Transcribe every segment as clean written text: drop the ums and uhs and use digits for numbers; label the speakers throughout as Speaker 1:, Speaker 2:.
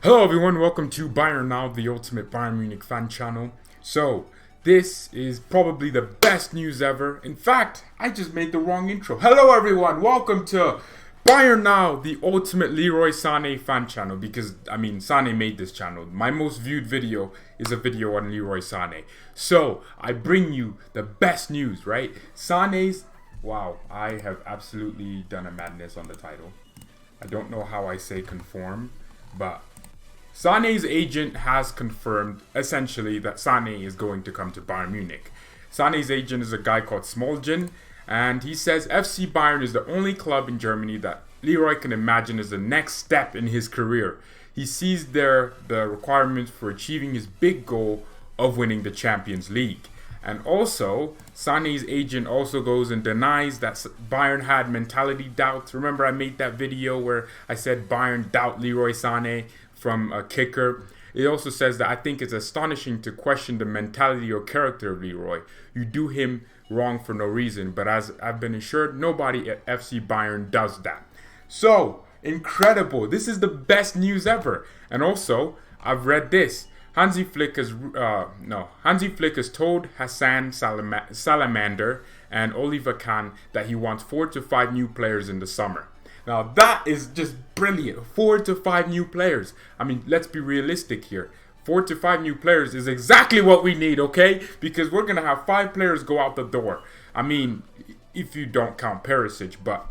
Speaker 1: Hello everyone, welcome to Bayern Now, the ultimate Bayern Munich fan channel. So, this is probably the best news ever. In fact, I just made the wrong intro. Hello everyone, welcome to Bayern Now, the ultimate Leroy Sane fan channel. Because, Sane made this channel. My most viewed video is a video on Leroy Sane. So, I bring you the best news, right? Sane's... Wow, I have absolutely done a madness on the title. I don't know how I say conform, but... Sane's agent has confirmed, essentially, that Sane is going to come to Bayern Munich. Sane's agent is a guy called Smoljan, and he says FC Bayern is the only club in Germany that Leroy can imagine as the next step in his career. He sees there the requirements for achieving his big goal of winning the Champions League. And also, Sane's agent also goes and denies that Bayern had mentality doubts. Remember I made that video where I said Bayern doubt Leroy Sane from a kicker. It also says that I think it's astonishing to question the mentality or character of Leroy. You do him wrong for no reason, but as I've been assured, nobody at FC Bayern does that. So, incredible. This is the best news ever. And also, I've read this. Hansi Flick has told Hassan Salamander and Oliver Kahn that he wants 4 to 5 new players in the summer. Now that is just brilliant. 4 to 5 new players. Let's be realistic here. 4 to 5 new players is exactly what we need, okay? Because we're gonna have 5 players go out the door. If you don't count Perisic, but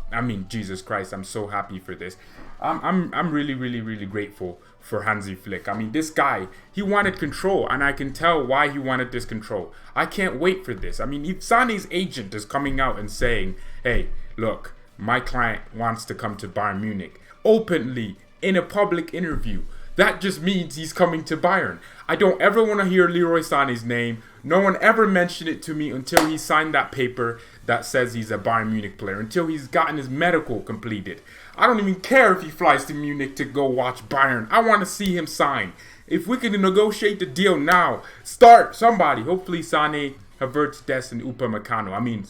Speaker 1: Jesus Christ, I'm so happy for this. I'm really grateful for Hansi Flick. This guy, he wanted control, and I can tell why he wanted this control. I can't wait for this. If Sane's agent is coming out and saying, hey, look, my client wants to come to Bayern Munich openly in a public interview, that just means he's coming to Bayern. I don't ever want to hear Leroy Sane's name. No one ever mentioned it to me until he signed that paper that says he's a Bayern Munich player, until he's gotten his medical completed. I don't even care if he flies to Munich to go watch Bayern. I want to see him sign. If we can negotiate the deal now, start somebody. Hopefully Sane, Havertz, Des, and Upamecano.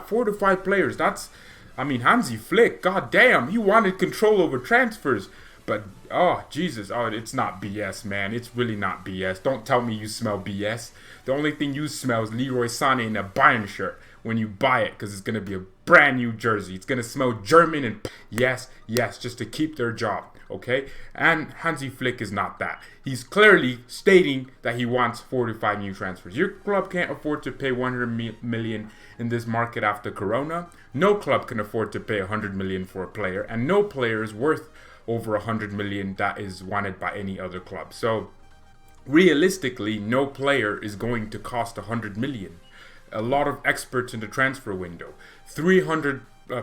Speaker 1: 4 to 5 players. That's, Hansi Flick, goddamn, he wanted control over transfers. But, oh, Jesus, it's not BS, man. It's really not BS. Don't tell me you smell BS. The only thing you smell is Leroy Sane in a Bayern shirt when you buy it, because it's going to be a brand new jersey. It's going to smell German and yes, just to keep their job, okay? And Hansi Flick is not that. He's clearly stating that he wants 4 to 5 new transfers. Your club can't afford to pay 100 million in this market after Corona. No club can afford to pay 100 million for a player, and no player is worth over 100 million that is wanted by any other club. So realistically, no player is going to cost 100 million. A lot of experts in the transfer window, 300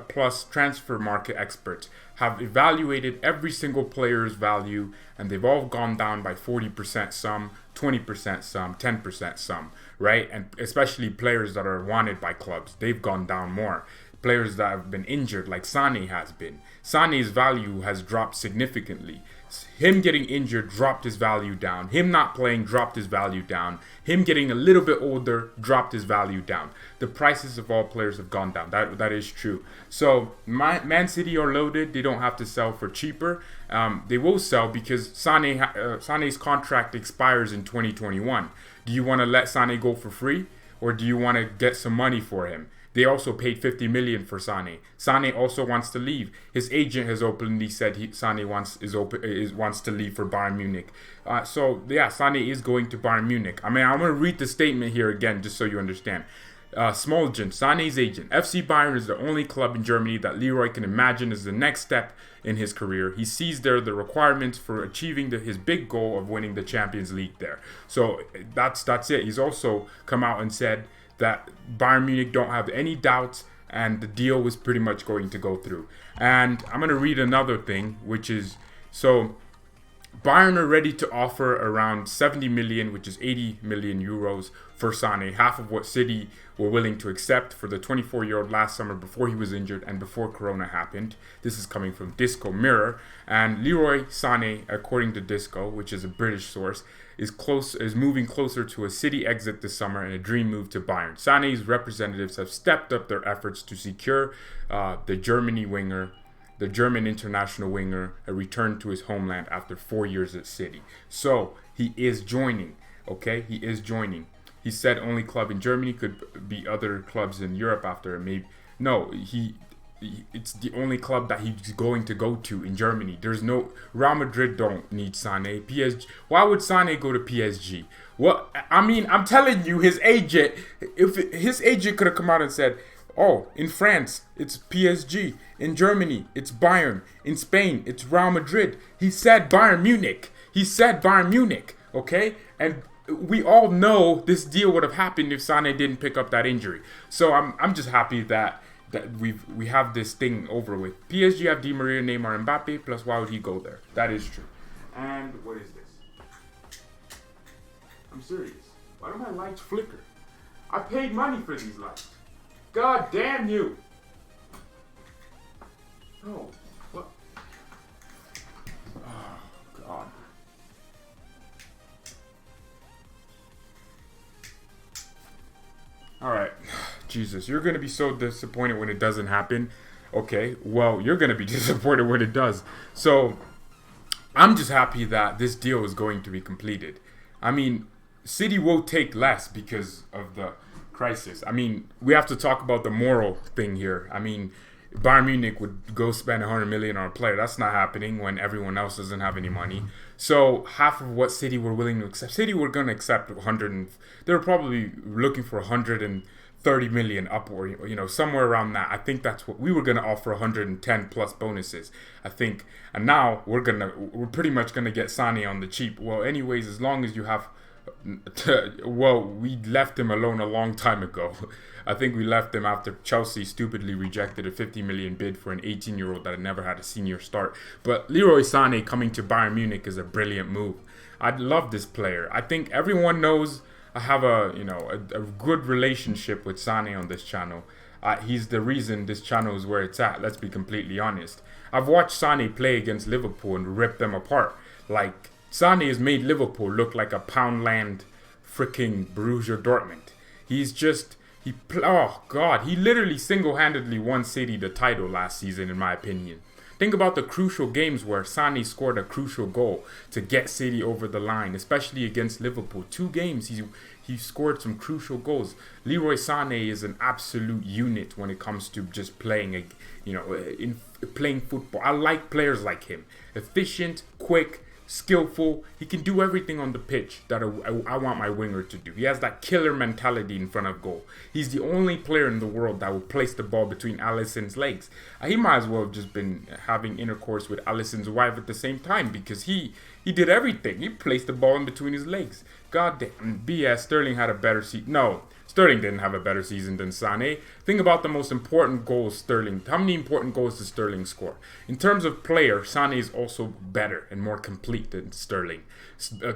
Speaker 1: plus transfer market experts, have evaluated every single player's value, and they've all gone down by 40% some, 20% some, 10% some, right? And especially players that are wanted by clubs, they've gone down more. Players that have been injured, like Sane has been. Sane's value has dropped significantly. Him getting injured dropped his value down. Him not playing dropped his value down. Him getting a little bit older dropped his value down. The prices of all players have gone down. That is true. So Man City are loaded. They don't have to sell for cheaper. They will sell because Sane's contract expires in 2021. Do you want to let Sane go for free, or do you want to get some money for him? They also paid 50 million for Sane. Sane also wants to leave. His agent has openly said Sane wants to leave for Bayern Munich. Sane is going to Bayern Munich. I'm going to read the statement here again just so you understand. Smoljan, Sane's agent. FC Bayern is the only club in Germany that Leroy can imagine as the next step in his career. He sees there the requirements for achieving his big goal of winning the Champions League there. So that's it. He's also come out and said that Bayern Munich don't have any doubts and the deal was pretty much going to go through. And I'm going to read another thing, which is, so Bayern are ready to offer around 70 million, which is 80 million euros for Sane, half of what City were willing to accept for the 24-year-old last summer before he was injured and before Corona happened. This is coming from Disco Mirror. And Leroy Sane, according to Disco, which is a British source, is moving closer to a City exit this summer and a dream move to Bayern. Sane's representatives have stepped up their efforts to secure the Germany winger the German international winger returned to his homeland after 4 years at City. So he is joining. Okay, he is joining. He said only club in Germany, could be other clubs in Europe after. Maybe no. It's the only club that he's going to go to in Germany. There's no Real Madrid don't need Sane. PSG. Why would Sane go to PSG? Well, I mean, I'm telling you, his agent. If his agent could have come out and said, "Oh, in France it's PSG. In Germany it's Bayern. In Spain it's Real Madrid." He said Bayern Munich. He said Bayern Munich. Okay, and we all know this deal would have happened if Sane didn't pick up that injury. So I'm just happy that we have this thing over with. PSG have Di Maria, Neymar, Mbappe. Plus, why would he go there? That is true. And what is this? I'm serious. Why do my lights flicker? I paid money for these lights. God damn you! Oh, what? Oh God. Alright, Jesus, you're going to be so disappointed when it doesn't happen. Okay, well, you're going to be disappointed when it does. So, I'm just happy that this deal is going to be completed. I mean, City will take less because of the crisis. I mean, we have to talk about the moral thing here. I mean, Bayern Munich would go spend 100 million on a player. That's not happening when everyone else doesn't have any money. So half of what City were willing to accept. City were going to accept 100. They were probably looking for 130 million upward, you know, somewhere around that. I think that's what we were going to offer, 110 plus bonuses, I think. And now we're pretty much going to get Sane on the cheap. Well, anyways, as long as you have. Well, we left him alone a long time ago. I think we left him after Chelsea stupidly rejected a 50 million bid for an 18-year-old that had never had a senior start. But Leroy Sane coming to Bayern Munich is a brilliant move. I love this player. I think everyone knows I have a good relationship with Sane on this channel. He's the reason this channel is where it's at. Let's be completely honest. I've watched Sane play against Liverpool and rip them apart. Like, Sane has made Liverpool look like a Poundland freaking Borussia Dortmund. Oh God, he literally single-handedly won City the title last season, in my opinion. Think about the crucial games where Sane scored a crucial goal to get City over the line, especially against Liverpool. 2 games he scored some crucial goals. Leroy Sane is an absolute unit when it comes to just playing, playing football. I like players like him. Efficient, quick, skillful. He can do everything on the pitch that I want my winger to do. He has that killer mentality in front of goal. He's the only player in the world that will place the ball between Alisson's legs. He might as well have just been having intercourse with Alisson's wife at the same time, because he did everything. He placed the ball in between his legs. God damn. BS. Sterling had a better season. No, Sterling didn't have a better season than Sane. Think about the most important goals Sterling. How many important goals does Sterling score? In terms of player, Sane is also better and more complete than Sterling.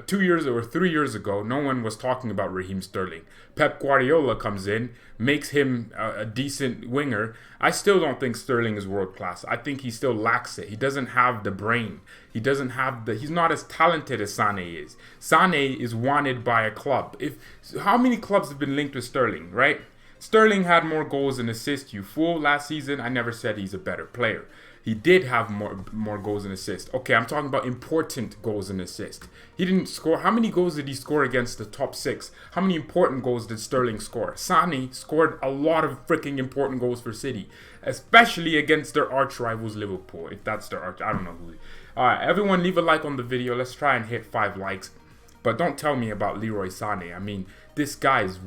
Speaker 1: 2 years or 3 years ago, no one was talking about Raheem Sterling. Pep Guardiola comes in, makes him a decent winger. I still don't think Sterling is world class. I think he still lacks it. He doesn't have the brain. He's not as talented as Sane is. Sane is wanted by a club. How many clubs have been linked with Sterling, right? Sterling had more goals and assists, you fool, last season. I never said he's a better player. He did have more goals and assists. Okay, I'm talking about important goals and assists. He didn't score. How many goals did he score against the top 6? How many important goals did Sterling score? Sane scored a lot of freaking important goals for City, especially against their arch rivals Liverpool. If that's their arch, I don't know who. Alright, everyone leave a like on the video. Let's try and hit 5 likes. But don't tell me about Leroy Sane. I mean, this guy is,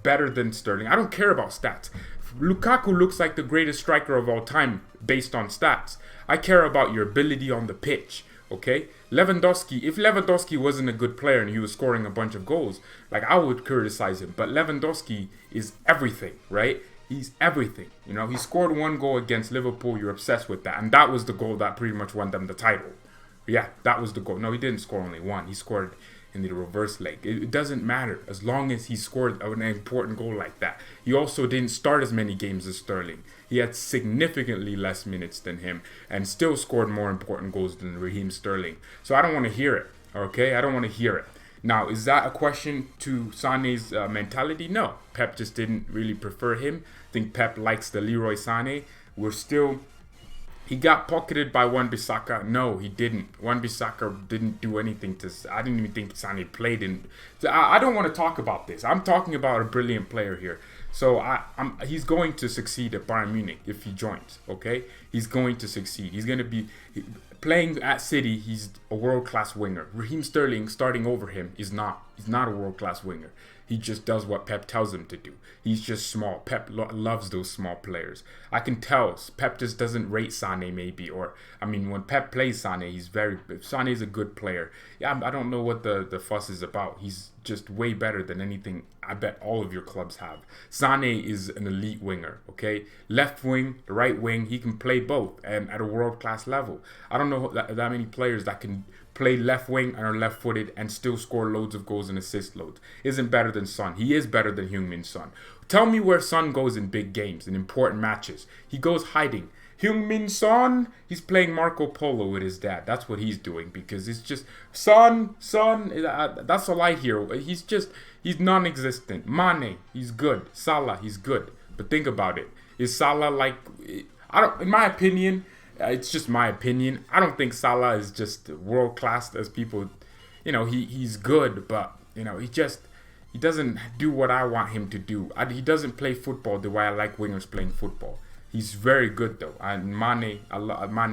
Speaker 1: better than Sterling. I don't care about stats. Lukaku looks like the greatest striker of all time based on stats. I care about your ability on the pitch, okay? Lewandowski, if Lewandowski wasn't a good player and he was scoring a bunch of goals, I would criticize him. But Lewandowski is everything, right? He's everything. He scored 1 goal against Liverpool. You're obsessed with that. And that was the goal that pretty much won them the title. Yeah, that was the goal. No, he didn't score only 1. He scored in the reverse leg. It doesn't matter as long as he scored an important goal like that. He also didn't start as many games as Sterling. He had significantly less minutes than him and still scored more important goals than Raheem Sterling. So I don't want to hear it, okay? I don't want to hear it. Now, is that a question to Sane's mentality? No. Pep just didn't really prefer him. I think Pep likes the Leroy Sane. We're still He got pocketed by Wan-Bissaka. No, he didn't. Wan-Bissaka didn't do anything to... I didn't even think Sane played in... I don't want to talk about this. I'm talking about a brilliant player here. So he's going to succeed at Bayern Munich if he joins, okay? He's going to succeed. He's going to be... Playing at City, he's a world-class winger. Raheem Sterling starting over him is not. He's not a world-class winger. He just does what Pep tells him to do. He's just small. Pep loves those small players. I can tell. Pep just doesn't rate Sane maybe. Or, I mean, when Pep plays Sane, Sane is a good player. Yeah, I don't know what the fuss is about. He's just way better than anything I bet all of your clubs have. Sane is an elite winger, okay? Left wing, right wing, he can play both and at a world-class level. I don't know that many players that can play left wing and are left-footed and still score loads of goals and assist loads. Isn't better than Son. He is better than Heung-min Son. Tell me where Son goes in big games, in important matches. He goes hiding. Heung-min Son, he's playing Marco Polo with his dad. That's what he's doing because it's just, Son, that's all I hear. He's non-existent. Mane, he's good. Salah, he's good. But think about it. Is Salah like, in my opinion, it's just my opinion. I don't think Salah is just world class as people, he's good, but he doesn't do what I want him to do. He doesn't play football the way I like wingers playing football. He's very good though, and Mane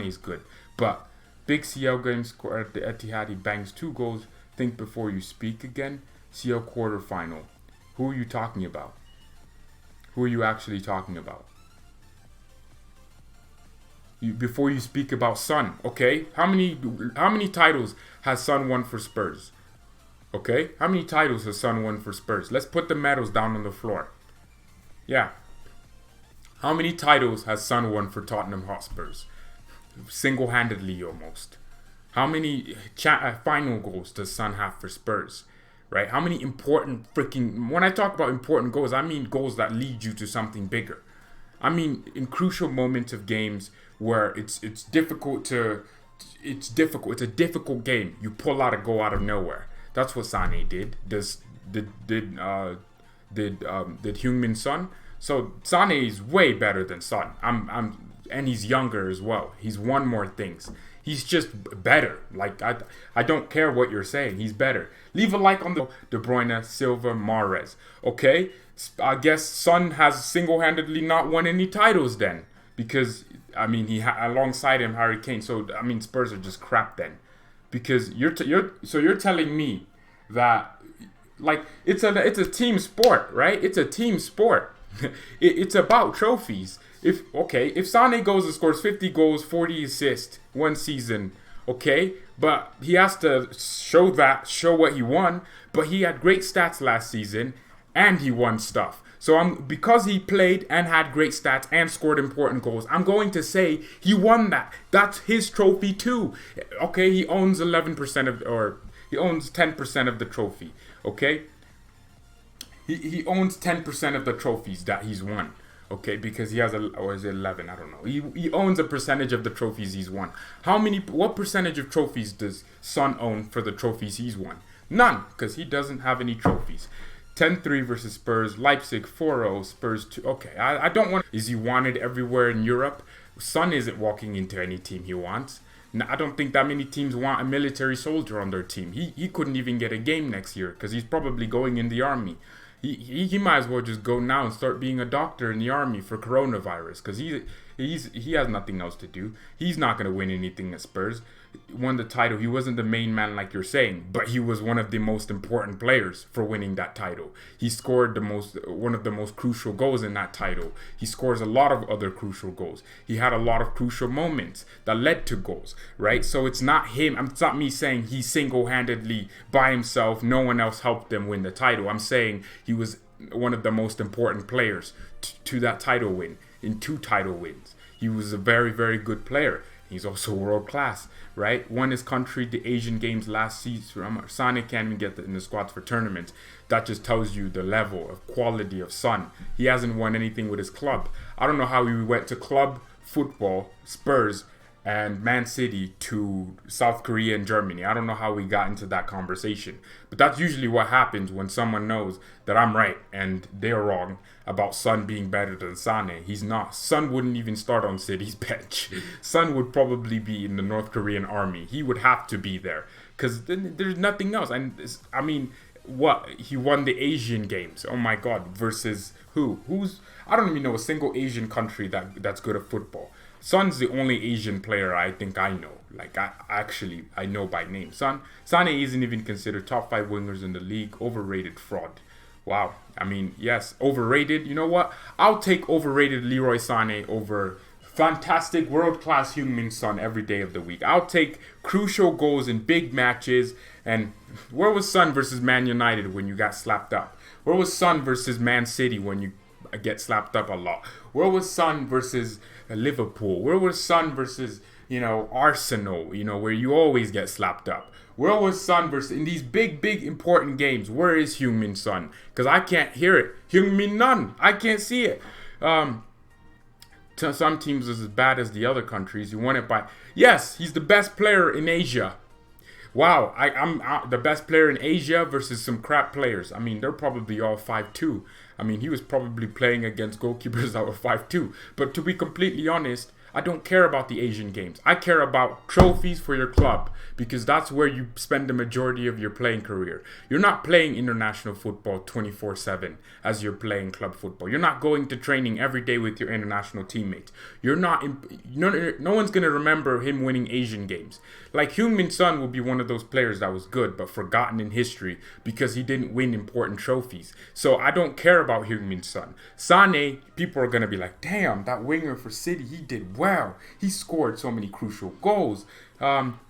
Speaker 1: is good. But big CL game score at the Etihad, he bangs 2 goals. Think before you speak again. CL quarterfinal. Who are you talking about? Who are you actually talking about? Before you speak about Son, okay? How many titles has Son won for Spurs? Okay? How many titles has Son won for Spurs? Let's put the medals down on the floor. Yeah. How many titles has Son won for Tottenham Hotspurs? Single-handedly almost. How many final goals does Son have for Spurs? Right? How many important when I talk about important goals, I mean goals that lead you to something bigger. I mean in crucial moments of games where it's difficult. It's a difficult game. You pull out a goal out of nowhere. That's what Sane did. Did Heung-min Son? So Sane is way better than Son. And he's younger as well. He's won more things. He's just better. Like I don't care what you're saying. He's better. Leave a like on the De Bruyne, Silva, Mahrez. Okay? I guess Son has single-handedly not won any titles then, because he alongside him Harry Kane. So Spurs are just crap then, because you're telling me that it's a team sport, right? It's a team sport. It's about trophies. If Sane goes and scores 50 goals, 40 assists one season, okay, but he has to show what he won. But he had great stats last season, and he won stuff. So because he played and had great stats and scored important goals, I'm going to say he won that. That's his trophy too. Okay, he owns 11% he owns 10% of the trophy. Okay, he owns 10% of the trophies that he's won. Okay, because he has or is it 11? I don't know. He owns a percentage of the trophies he's won. What percentage of trophies does Son own for the trophies he's won? None, because he doesn't have any trophies. 10-3 versus Spurs. Leipzig 4-0. Spurs 2. Okay, I don't want... Is he wanted everywhere in Europe? Son isn't walking into any team he wants. I don't think that many teams want a military soldier on their team. He couldn't even get a game next year because he's probably going in the army. He might as well just go now and start being a doctor in the army for coronavirus, because he has nothing else to do. He's not going to win anything at Spurs. Won the title. He wasn't the main man like you're saying, but he was one of the most important players for winning that title. He scored one of the most crucial goals in that title. He scores a lot of other crucial goals. He had a lot of crucial moments that led to goals, right? So it's not him. It's not me saying he single-handedly by himself, no one else helped them win the title. I'm saying he was one of the most important players to that title win, in 2 title wins. He was a very, very good player. He's also world class, right? Won his country the Asian Games last season. Sane can't even get in the squads for tournaments. That just tells you the level of quality of Son. He hasn't won anything with his club. I don't know how he went to club football, Spurs, and Man City to South Korea and Germany. I don't know how we got into that conversation, but that's usually what happens when someone knows that I'm right and they're wrong about Son being better than Sane. He's not. Son wouldn't even start on City's bench. Son would probably be in the North Korean army. He would have to be there because there's nothing else. And I mean, what? He won the Asian games. Oh my God. Versus who? I don't even know a single Asian country that's good at football. Son's the only Asian player I think I know. Like, I know by name. Sane isn't even considered top 5 wingers in the league. Overrated fraud. Wow. I mean, yes, overrated. You know what? I'll take overrated Leroy Sane over fantastic world-class Heung-min Son every day of the week. I'll take crucial goals in big matches. And where was Son versus Man United when you got slapped up? Where was Son versus Man City when you get slapped up a lot? Where was Son versus Liverpool? Where was Son versus, Arsenal, where you always get slapped up? Where was Son versus, in these big important games, where is Heung-min Son? Because I can't hear it. Heung-min none. I can't see it. Some teams is as bad as the other countries. You won it by, yes, he's the best player in Asia. Wow, I'm the best player in Asia versus some crap players. I mean, they're probably all 5'2". I mean, he was probably playing against goalkeepers that were 5'2". But to be completely honest, I don't care about the Asian games. I care about trophies for your club because that's where you spend the majority of your playing career. You're not playing international football 24/7 as you're playing club football. You're not going to training every day with your international teammates. You're not. No one's gonna remember him winning Asian games. Like Heung-min Son will be one of those players that was good but forgotten in history because he didn't win important trophies. So I don't care about Heung-min Son. Sane, people are gonna be like, damn, that winger for City, he did well. He scored so many crucial goals. Can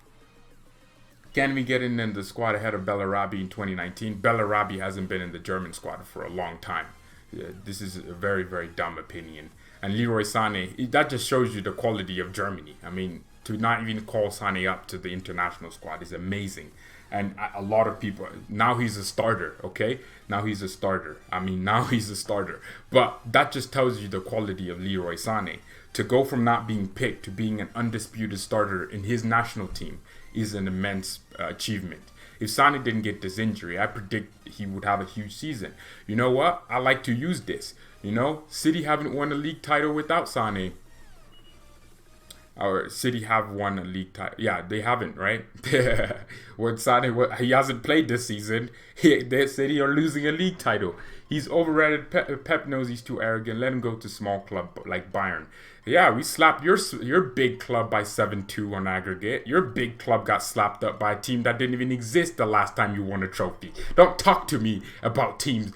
Speaker 1: we get in the squad ahead of Bellarabi in 2019? Bellarabi hasn't been in the German squad for a long time. This is a very, very dumb opinion. And Leroy Sane, that just shows you the quality of Germany. I mean, to not even call Sane up to the international squad is amazing. And a lot of people, now he's a starter, okay? Now he's a starter. But that just tells you the quality of Leroy Sane. To go from not being picked to being an undisputed starter in his national team is an immense achievement. If Sane didn't get this injury, I predict he would have a huge season. You know what? I like to use this. City haven't won a league title without Sane. Or City have won a league title. Yeah, they haven't, right? When Sane, he hasn't played this season. City are losing a league title. He's overrated. Pep knows he's too arrogant. Let him go to small club like Bayern. Yeah, we slapped your big club by 7-2 on aggregate. Your big club got slapped up by a team that didn't even exist the last time you won a trophy. Don't talk to me about teams,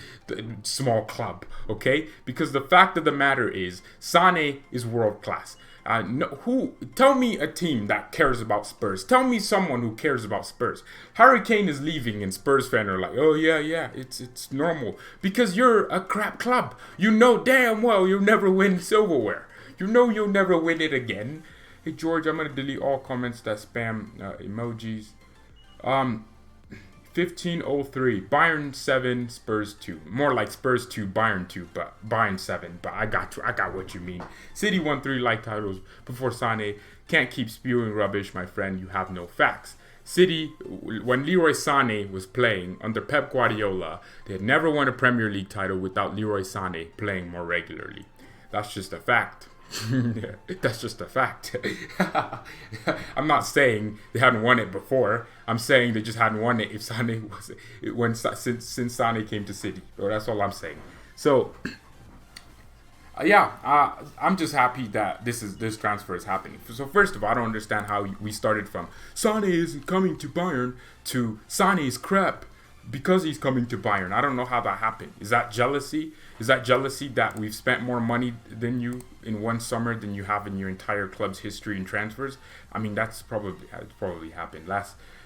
Speaker 1: small club, okay? Because the fact of the matter is, Sane is world class. Tell me a team that cares about Spurs. Tell me someone who cares about Spurs. Harry Kane is leaving and Spurs fans are like, oh yeah, it's normal. Because you're a crap club. You know damn well you'll never win silverware. You know you'll never win it again. Hey George, I'm going to delete all comments that spam emojis. 1503, Bayern 7, Spurs 2. More like Spurs 2, Bayern 2, but Bayern 7. But I got what you mean. City won 3 league titles before Sane. Can't keep spewing rubbish, my friend. You have no facts. City, when Leroy Sane was playing under Pep Guardiola, they had never won a Premier League title without Leroy Sane playing more regularly. That's just a fact. That's just a fact. I'm not saying they hadn't won it before. I'm saying they just hadn't won it since Sane came to City. So that's all I'm saying. So I'm just happy that this transfer is happening. So first of all, I don't understand how we started from Sane isn't coming to Bayern to Sane is crap because he's coming to Bayern. I don't know how that happened. Is that jealousy? Is that jealousy that we've spent more money than you in one summer than you have in your entire club's history in transfers? I mean, it's probably happened.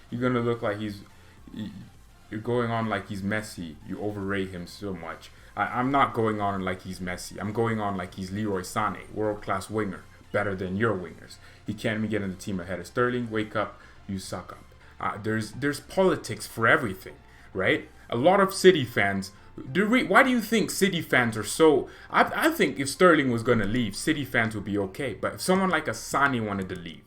Speaker 1: You're gonna look like you're going on like he's Messi. You overrate him so much. I'm not going on like he's Messi. I'm going on like he's Leroy Sane, world-class winger, better than your wingers. He can't even get in the team ahead of Sterling. Wake up, you suck up. There's politics for everything, right? A lot of City fans. Why do you think City fans are so... I think if Sterling was going to leave, City fans would be okay. But if someone like a Sane wanted to leave,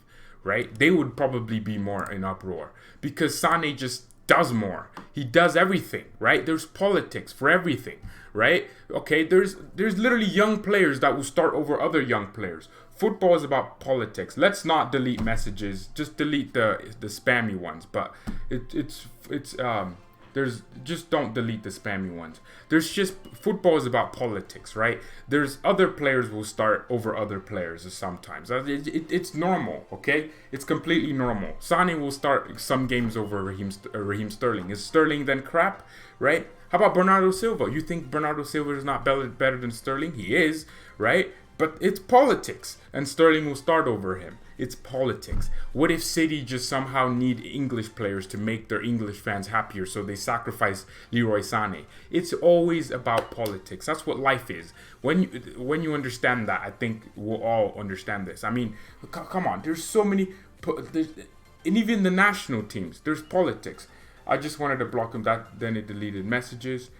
Speaker 1: right? They would probably be more in uproar because Sane just does more. He does everything, right? There's politics for everything, right? Okay, there's literally young players that will start over other young players. Football is about politics. Let's not delete messages. Just delete the spammy ones. But there's just don't delete the spammy ones. There's just football is about politics, right? There's other players will start over other players sometimes. It's normal, okay? It's completely normal. Sane will start some games over Raheem Sterling. Is Sterling then crap, right? How about Bernardo Silva? You think Bernardo Silva is not better than Sterling? He is, right? But it's politics, and Sterling will start over him. It's politics. What if City just somehow need English players to make their English fans happier, so they sacrifice Leroy Sane? It's always about politics. That's what life is. When you understand that, I think we'll all understand this. I mean, come on. There's so many, and even the national teams, there's politics. I just wanted to block him. Then it deleted messages.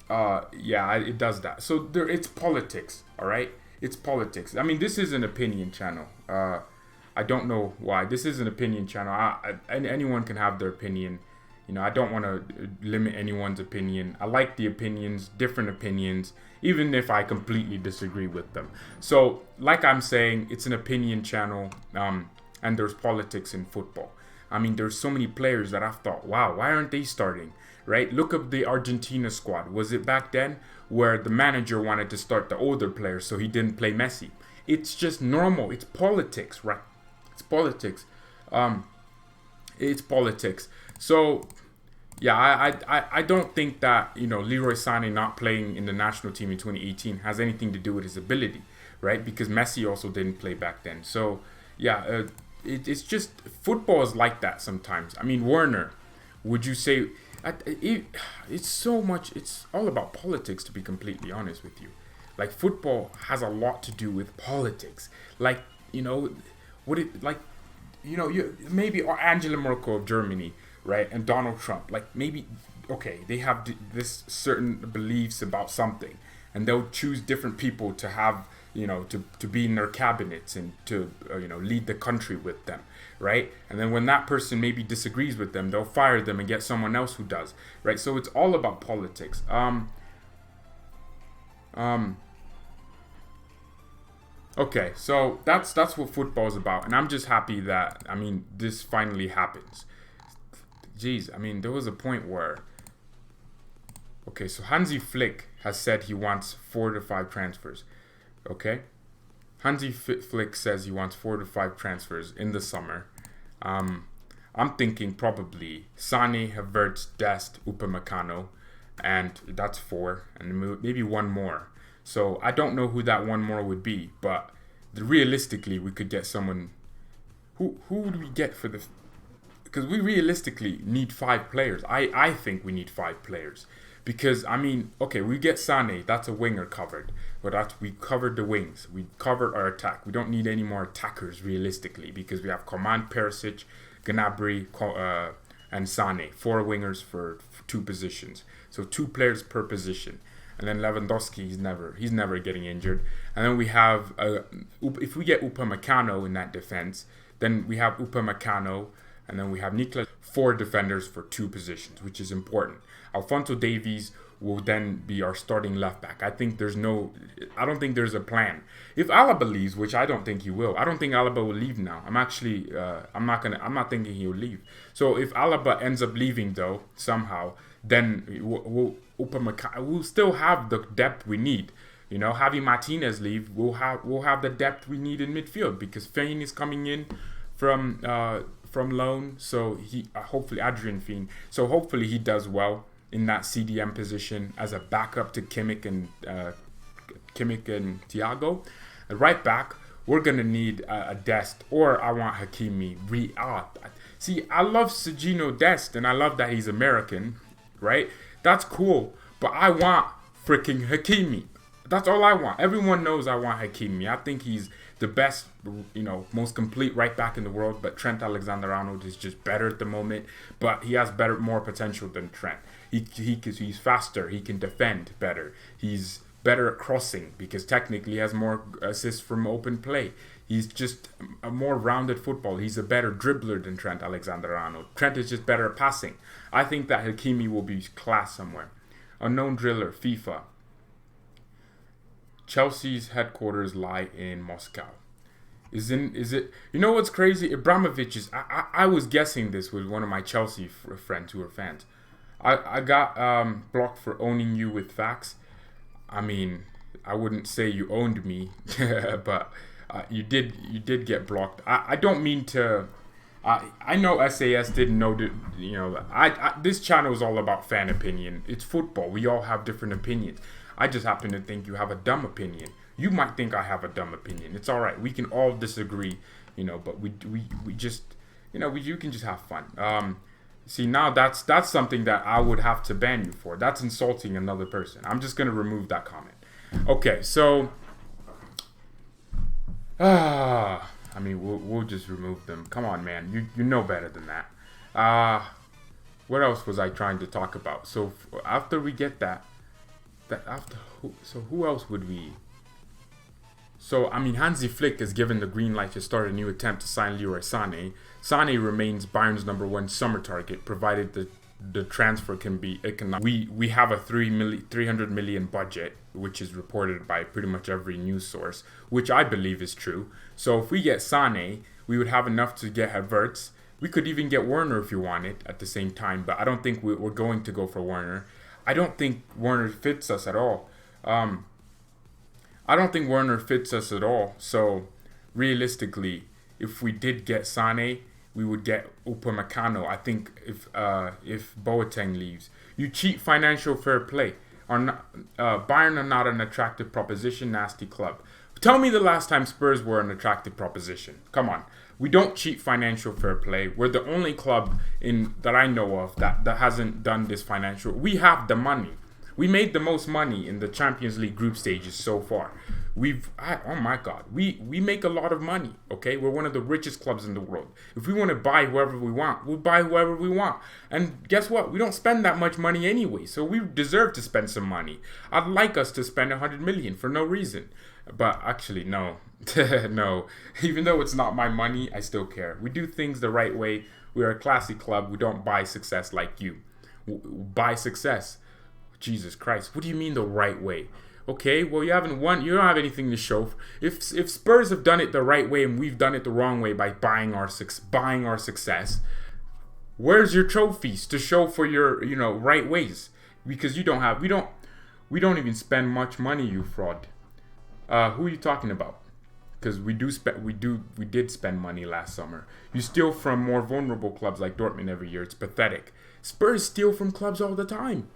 Speaker 1: Yeah, it does that. So it's politics. All right. It's politics. I mean, this is an opinion channel. I don't know why. This is an opinion channel. Anyone can have their opinion. You know, I don't want to limit anyone's opinion. I like the opinions, different opinions, even if I completely disagree with them. So, like I'm saying, it's an opinion channel, and there's politics in football. I mean, there's so many players that I've thought, wow, why aren't they starting? Right? Look up the Argentina squad. Was it back then where the manager wanted to start the older players so he didn't play Messi? It's just normal. It's politics, right? It's politics. It's politics. So, yeah, I don't think that, you know, Leroy Sane not playing in the national team in 2018 has anything to do with his ability, right? Because Messi also didn't play back then. So, yeah, it's just football is like that sometimes. I mean, Werner, would you say... It's so much. It's all about politics, to be completely honest with you. Like, football has a lot to do with politics. Like, you know, maybe Angela Merkel of Germany, right, and Donald Trump. Like, maybe, okay, they have this certain beliefs about something, and they'll choose different people to have, you know, to be in their cabinets and to lead the country with them, right? And then when that person maybe disagrees with them, they'll fire them and get someone else who does, right? So it's all about politics. Okay, so that's what football is about, and I'm just happy that, I mean, this finally happens. Jeez, I mean, there was a point where, okay, so Hansi Flick has said he wants 4 to 5 transfers. Okay, Hansi Flick says he wants 4 to 5 transfers in the summer. I'm thinking probably Sane, Havertz, Dest, Upamecano, and that's 4, and maybe one more. So I don't know who that one more would be, but realistically we could get someone. Who would we get for the? Because we realistically need 5 players. I think we need 5 players. Because, I mean, okay, we get Sane, that's a winger covered. But we covered the wings. We covered our attack. We don't need any more attackers, realistically, because we have Coman, Perisic, Gnabry, and Sane. 4 wingers for 2 positions. So 2 players per position. And then Lewandowski, he's never getting injured. And then we have, if we get Upamecano in that defense, then we have Upamecano, and then we have Niklas. 4 defenders for 2 positions, which is important. Alphonso Davies will then be our starting left back. I don't think there's a plan. If Alaba leaves, which I don't think he will, I don't think Alaba will leave now. I'm not thinking he'll leave. So if Alaba ends up leaving though, somehow, then we'll still have the depth we need. You know, Javi Martinez leave, we'll have the depth we need in midfield because Fane is coming in from loan, so he hopefully Adrian Fane. So hopefully he does well in that CDM position as a backup to Kimmich and THIAGO. Right back, we're gonna need a Dest, or I want Hakimi. See, I love Sergino Dest, and I love that he's American, right? That's cool, but I want freaking Hakimi. That's all I want. Everyone knows I want Hakimi. I think he's the best, most complete right back in the world, but Trent Alexander-Arnold is just better at the moment, but he has more potential than Trent. He's faster, he can defend better, he's better at crossing because technically he has more assists from open play. He's just a more rounded football. He's a better dribbler than Trent Alexander-Arnold. Trent is just better at passing. I think that Hakimi will be class somewhere. Unknown driller, FIFA. Chelsea's headquarters lie in Moscow. Is it? You know what's crazy? Abramovich is. I was guessing this with one of my Chelsea friends who are fans. I got blocked for owning you with facts. I mean, I wouldn't say you owned me, but you did get blocked. I don't mean to. I know SAS didn't know that. You know, this channel is all about fan opinion. It's football. We all have different opinions. I just happen to think you have a dumb opinion. You might think I have a dumb opinion. It's all right. We can all disagree, you know. But we just, you know, you can just have fun. See, now that's something that I would have to ban you for. That's insulting another person. I'm just gonna remove that comment. Okay, so, I mean, we'll just remove them. Come on, man. You know better than that. What else was I trying to talk about? So after we get that who else would we? So, I mean, Hansi Flick has given the green light to start a new attempt to sign Leroy Sane. Sane remains Bayern's #1 summer target, provided the transfer can be economic. We have a 300 million budget, which is reported by pretty much every news source, which I believe is true. So if we get Sane, we would have enough to get Havertz. We could even get Werner if you wanted at the same time, but I don't think we're going to go for Werner. I don't think Werner fits us at all. So realistically, if we did get Sane, we would get Upamecano. I think if Boateng leaves, you cheat financial fair play. Bayern are not an attractive proposition. Nasty club. Tell me the last time Spurs were an attractive proposition. Come on. We don't cheat financial fair play. We're the only club that I know of that hasn't done this financial. We have the money. We made the most money in the Champions League group stages so far. Oh my God, we make a lot of money, okay? We're one of the richest clubs in the world. If we want to buy whoever we want, we'll buy whoever we want. And guess what? We don't spend that much money anyway, so we deserve to spend some money. I'd like us to spend 100 million for no reason. But actually, no. No. Even though it's not my money, I still care. We do things the right way. We're a classy club. We don't buy success like you. Buy success. Jesus Christ. What do you mean the right way? Okay, well, you haven't won. You don't have anything to show. If Spurs have done it the right way and we've done it the wrong way by buying our success, where's your trophies to show for your, right ways? Because we don't even spend much money, you fraud. Who are you talking about? Because we did spend money last summer. You steal from more vulnerable clubs like Dortmund every year. It's pathetic. Spurs steal from clubs all the time.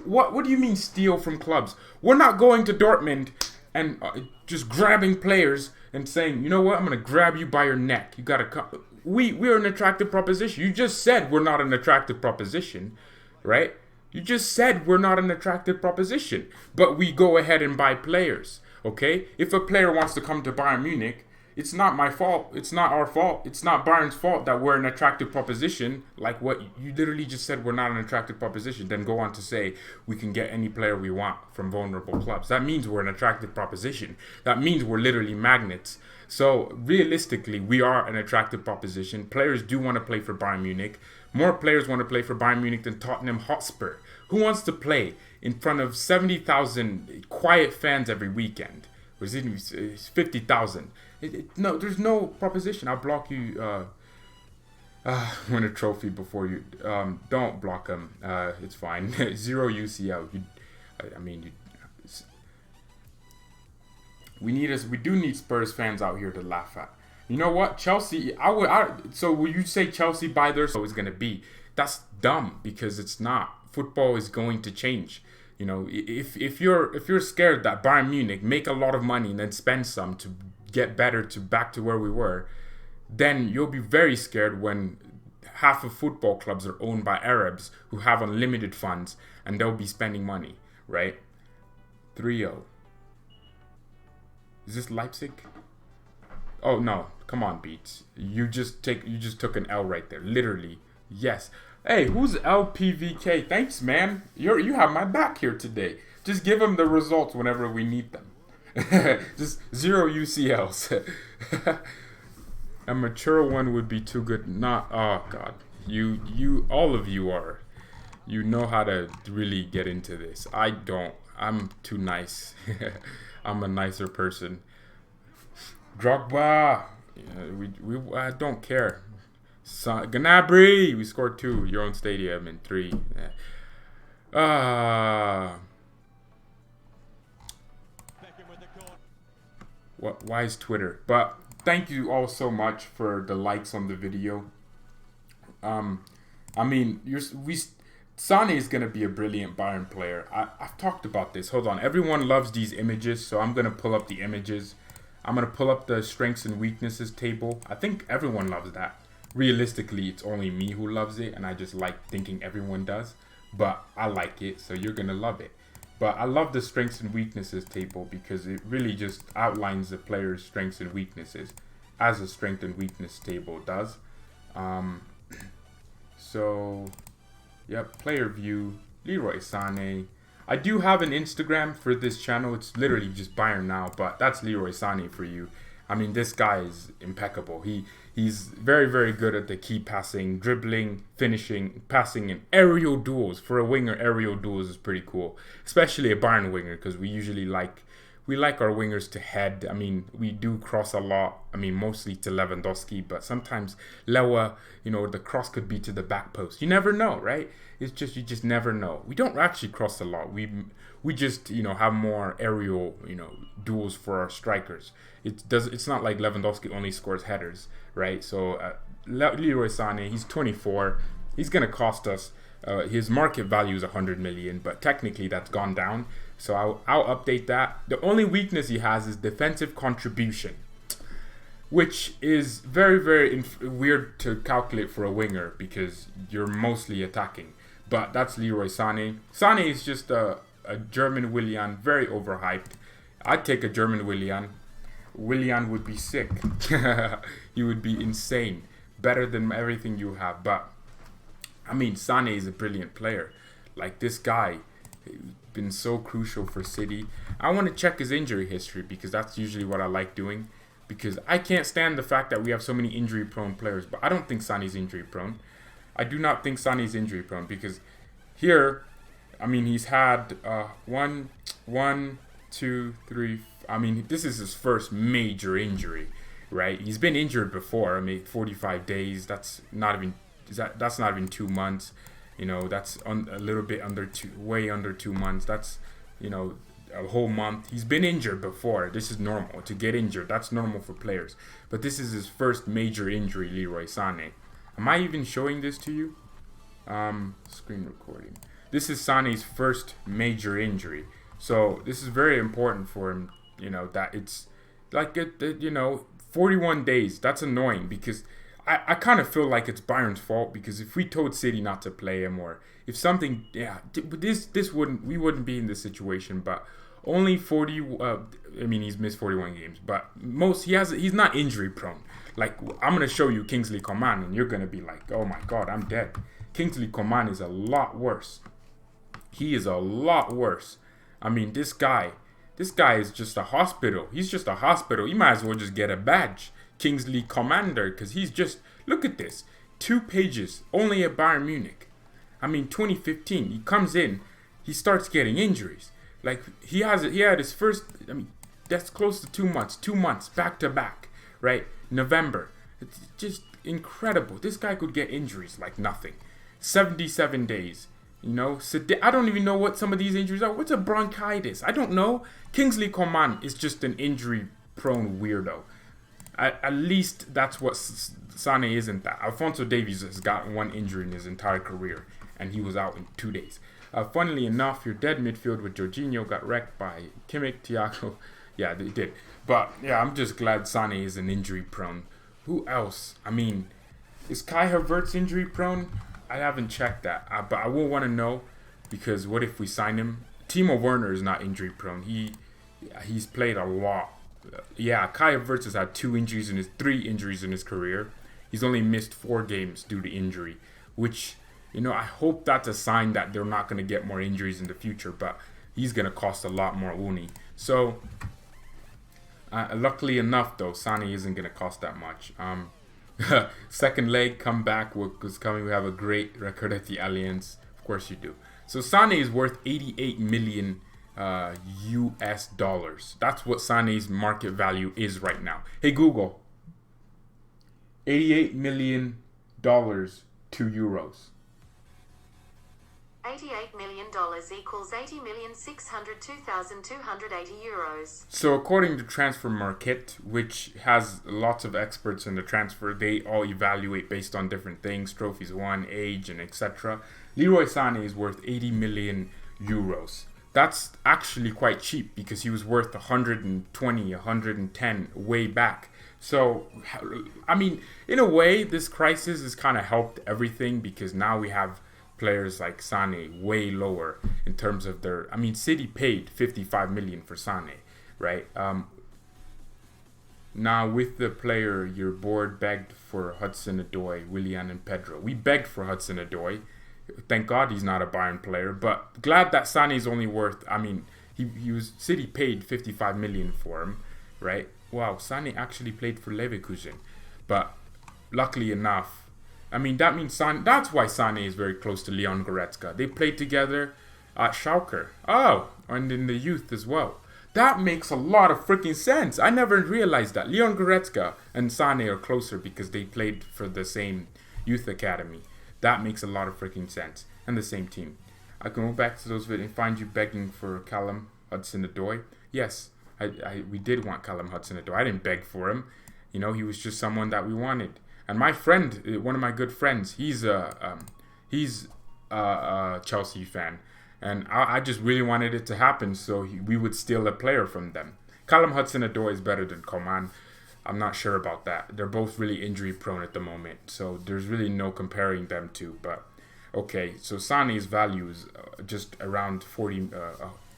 Speaker 1: What do you mean steal from clubs? We're not going to Dortmund and just grabbing players and saying, you know what, I'm going to grab you by your neck. You got to come. We're an attractive proposition. You just said we're not an attractive proposition, right? You just said we're not an attractive proposition, but we go ahead and buy players, okay? If a player wants to come to Bayern Munich, it's not my fault. It's not our fault. It's not Bayern's fault that we're an attractive proposition. Like what you literally just said, we're not an attractive proposition. Then go on to say we can get any player we want from vulnerable clubs. That means we're an attractive proposition. That means we're literally magnets. So realistically, we are an attractive proposition. Players do want to play for Bayern Munich. More players want to play for Bayern Munich than Tottenham Hotspur. Who wants to play in front of 70,000 quiet fans every weekend? Was it 50,000? No, there's no proposition. I'll block you. Win a trophy before you. Don't block him. It's fine. 0 UCL. We do need Spurs fans out here to laugh at. You know what? Chelsea. So will you say Chelsea by their so is gonna be? That's dumb because it's not. Football is going to change. If you're scared that Bayern Munich make a lot of money and then spend some to get better back to where we were, then you'll be very scared when half of football clubs are owned by Arabs who have unlimited funds and they'll be spending money, right? 3-0. Is this Leipzig? Oh no, come on, Beats. You just took an L right there. Literally. Yes. Hey, who's LPVK? Thanks, man. You have my back here today. Just give them the results whenever we need them. Just 0 UCLs. A mature one would be too good. Not, oh God. You, all of you are. You know how to really get into this. I don't. I'm too nice. I'm a nicer person. Drogba. I don't care. Gnabry. We scored 2. Your own stadium in 3. Why is Twitter? But thank you all so much for the likes on the video. I mean, Sane is going to be a brilliant Bayern player. I've talked about this. Hold on. Everyone loves these images, so I'm going to pull up the images. I'm going to pull up the strengths and weaknesses table. I think everyone loves that. Realistically, it's only me who loves it, and I just like thinking everyone does. But I like it, so you're going to love it. But I love the strengths and weaknesses table because it really just outlines the player's strengths and weaknesses, as a strength and weakness table does. So, yep, player view, Leroy Sane. I do have an Instagram for this channel. It's literally just Bayern Now, but that's Leroy Sane for you. I mean, this guy is impeccable. He's very, very good at the key passing, dribbling, finishing, passing, and aerial duels. For a winger, aerial duels is pretty cool, especially a Bayern winger, because we usually like our wingers to head. I mean, we do cross a lot. I mean, mostly to Lewandowski, but sometimes Lewa, the cross could be to the back post. You never know, right? It's just, you just never know. We don't actually cross a lot. We just, have more aerial, duels for our strikers. It's not like Lewandowski only scores headers, right? So Leroy Sane, he's 24. He's gonna cost us. His market value is 100 million, but technically that's gone down. So I'll update that. The only weakness he has is defensive contribution, which is very, very weird to calculate for a winger because you're mostly attacking. But that's Leroy Sane. Sane is just a German Willian, very overhyped. I'd take a German Willian. Willian would be sick. He would be insane. Better than everything you have. But, I mean, Sane is a brilliant player. Like, this guy, been so crucial for City. I want to check his injury history because that's usually what I like doing. Because I can't stand the fact that we have so many injury-prone players. But I don't think Sane's injury-prone. I do not think Sane's injury-prone because here, I mean, he's had 1, 2, 3. I mean, this is his first major injury, right? He's been injured before. I mean, 45 days. That's not even 2 months. That's a little bit way under 2 months. That's, a whole month. He's been injured before. This is normal to get injured. That's normal for players. But this is his first major injury, Leroy Sane. Am I even showing this to you? Screen recording. This is Sane's first major injury. So this is very important for him, that it's like, 41 days. That's annoying because I kind of feel like it's Bayern's fault because if we told City not to play him or if something, we wouldn't be in this situation, but only 40, he's missed 41 games, but he's not injury prone. Like, I'm going to show you Kingsley Coman and you're going to be like, oh my God, I'm dead. Kingsley Coman is a lot worse. He is a lot worse. I mean, this guy is just a hospital. He's just a hospital. You might as well just get a badge. Kingsley Commander, because he's just, look at this. 2 pages, only at Bayern Munich. I mean, 2015, he comes in, he starts getting injuries. Like, he had his first, that's close to 2 months. 2 months, back to back, right? November. It's just incredible. This guy could get injuries like nothing. 77 days. I don't even know what some of these injuries are. What's a bronchitis? I don't know. Kingsley Coman is just an injury-prone weirdo. At least that's what Sane isn't that. Alphonso Davies has got 1 injury in his entire career, and he was out in 2 days. Funnily enough, your dead midfield with Jorginho got wrecked by Kimmich, THIAGO. Yeah, they did. But, yeah, I'm just glad Sane isn't injury-prone. Who else? I mean, is Kai Havertz injury-prone? I haven't checked that, but I will want to know because what if we sign him? Timo Werner is not injury prone. He's played a lot. Yeah, Kai Havertz has had 3 injuries in his career. He's only missed 4 games due to injury, which I hope that's a sign that they're not going to get more injuries in the future. But he's going to cost a lot more uni. So, luckily enough, though, Sane isn't going to cost that much. Second leg comeback was coming. We have a great record at the Allianz. Of course you do. So Sane is worth 88 million US dollars. That's what Sane's market value is right now. Hey Google, 88 million dollars to euros.
Speaker 2: $88 million equals 80,602,280 euros.
Speaker 1: So according to Transfer Market, which has lots of experts in the transfer, they all evaluate based on different things, trophies won, age, and etc. Leroy Sane is worth 80 million euros. That's actually quite cheap because he was worth 120, 110 way back. So, I mean, in a way, this crisis has kind of helped everything because now we have players like Sane way lower in terms of their... I mean, City paid 55 million for Sane, right? Now, with the player, your board begged for Hudson-Odoi, Willian, and Pedro. We begged for Hudson-Odoi. Thank God he's not a Bayern player, but glad that Sane is only worth... I mean, he was... City paid 55 million for him, right? Wow, Sane actually played for Leverkusen. But luckily enough, I mean, that means that's why Sane is very close to Leon Goretzka. They played together at Schalke. Oh, and in the youth as well. That makes a lot of freaking sense. I never realized that. Leon Goretzka and Sane are closer because they played for the same youth academy. That makes a lot of freaking sense. And the same team. I can go back to those videos and find you begging for Callum Hudson-Odoi. Yes, we did want Callum Hudson-Odoi. I didn't beg for him. You know, he was just someone that we wanted. And my friend, one of my good friends, he's a Chelsea fan. And I just really wanted it to happen so we would steal a player from them. Callum Hudson-Odoi is better than Coman. I'm not sure about that. They're both really injury prone at the moment. So there's really no comparing them to. But okay, so Sane's value is just around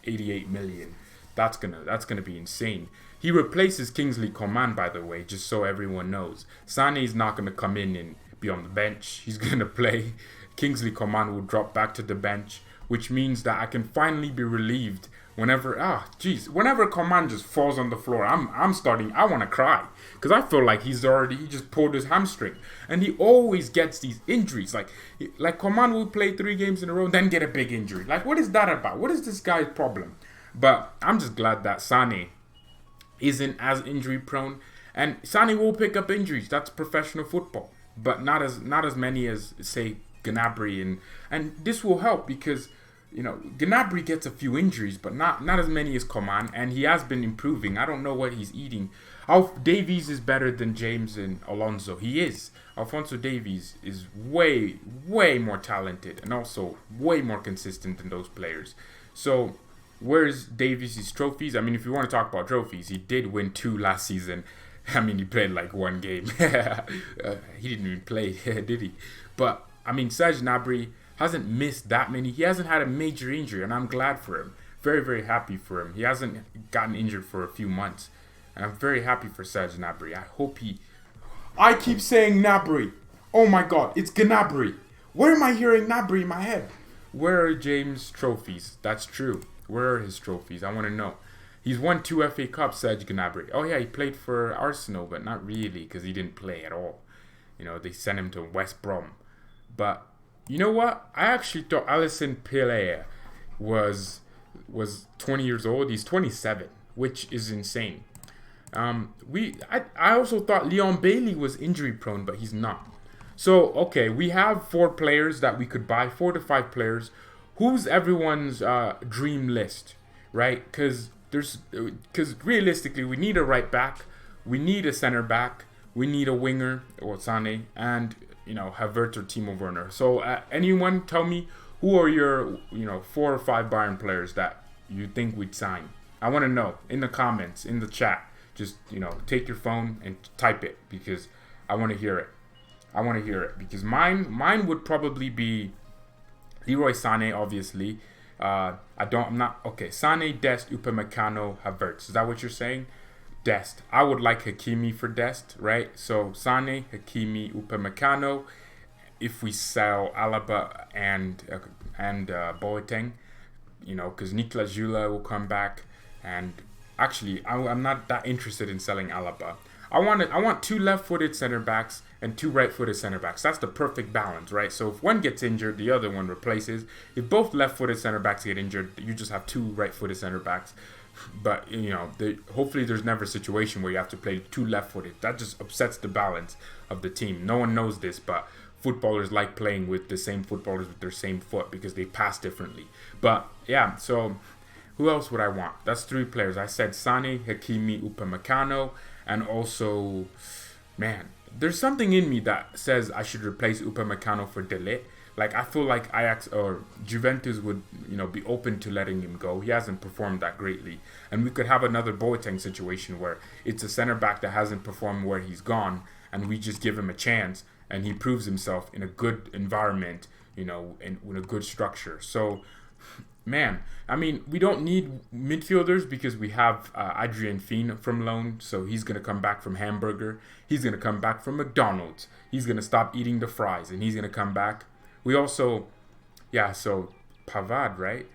Speaker 1: 88 million. That's gonna be insane. He replaces Kingsley Coman, by the way, just so everyone knows. Sane is not going to come in and be on the bench. He's going to play. Kingsley Coman will drop back to the bench, which means that I can finally be relieved whenever Coman just falls on the floor. I want to cry because I feel like he just pulled his hamstring. And he always gets these injuries. Like Coman will play 3 games in a row and then get a big injury. Like, what is that about? What is this guy's problem? But I'm just glad that Sane isn't as injury prone, and Sane will pick up injuries. That's professional football, but not as many as say Gnabry, and this will help because you know Gnabry gets a few injuries, but not as many as Coman, and he has been improving. I don't know what he's eating. Davies is better than James and Alonso. He is. Alphonso Davies is way more talented and also way more consistent than those players. So where's Davies' trophies? I mean, if you want to talk about trophies, he did win 2 last season. I mean, he played like 1 game. He didn't even play, did he? But, I mean, Serge Gnabry hasn't missed that many. He hasn't had a major injury, and I'm glad for him. Very, very happy for him. He hasn't gotten injured for a few months. And I'm very happy for Serge Gnabry. I keep saying Gnabry. Oh my God, it's Gnabry. Where am I hearing Gnabry in my head? Where are James' trophies? That's true. Where are his trophies? I want to know. He's won 2 FA Cups, Serge Gnabry. Oh yeah, he played for Arsenal, but not really because he didn't play at all. You know, they sent him to West Brom. But you know what? I actually thought Alisson Pelé was 20 years old. He's 27, which is insane. I also thought Leon Bailey was injury prone, but he's not. So okay, we have 4 players that we could buy, 4 to 5 players. Who's everyone's dream list, right? Because realistically, we need a right back, we need a center back, we need a winger or Sane, and you know Havertz or Timo Werner. So anyone tell me who are your 4 or 5 Bayern players that you think we'd sign? I want to know in the comments, in the chat. Just take your phone and type it because I want to hear it. Because mine would probably be Leroy Sane, obviously. Sane, Dest, Upamecano, Havertz. Is that what you're saying? Dest. I would like Hakimi for Dest, right? So Sane, Hakimi, Upamecano. If we sell Alaba and Boateng, because Niklas Süle will come back. And actually, I'm not that interested in selling Alaba. I want 2 left-footed center backs and 2 right-footed center backs. That's the perfect balance, right? So if one gets injured, the other one replaces. If both left-footed center backs get injured, you just have 2 right-footed center backs. But hopefully there's never a situation where you have to play 2 left-footed. That just upsets the balance of the team. No one knows this, but footballers like playing with the same footballers with their same foot because they pass differently. But yeah, so who else would I want? That's 3 players. I said Sane, Hakimi, Upamecano, and also, man, there's something in me that says I should replace Upamecano for De Ligt. Like, I feel like Ajax or Juventus would, be open to letting him go. He hasn't performed that greatly. And we could have another Boateng situation where it's a center back that hasn't performed where he's gone, and we just give him a chance, and he proves himself in a good environment, and with a good structure. So, man, I mean, we don't need midfielders because we have Adrian Fien from loan, so he's going to come back from Hamburger. He's going to come back from McDonald's. He's going to stop eating the fries, and he's going to come back. We also, so Pavard, right?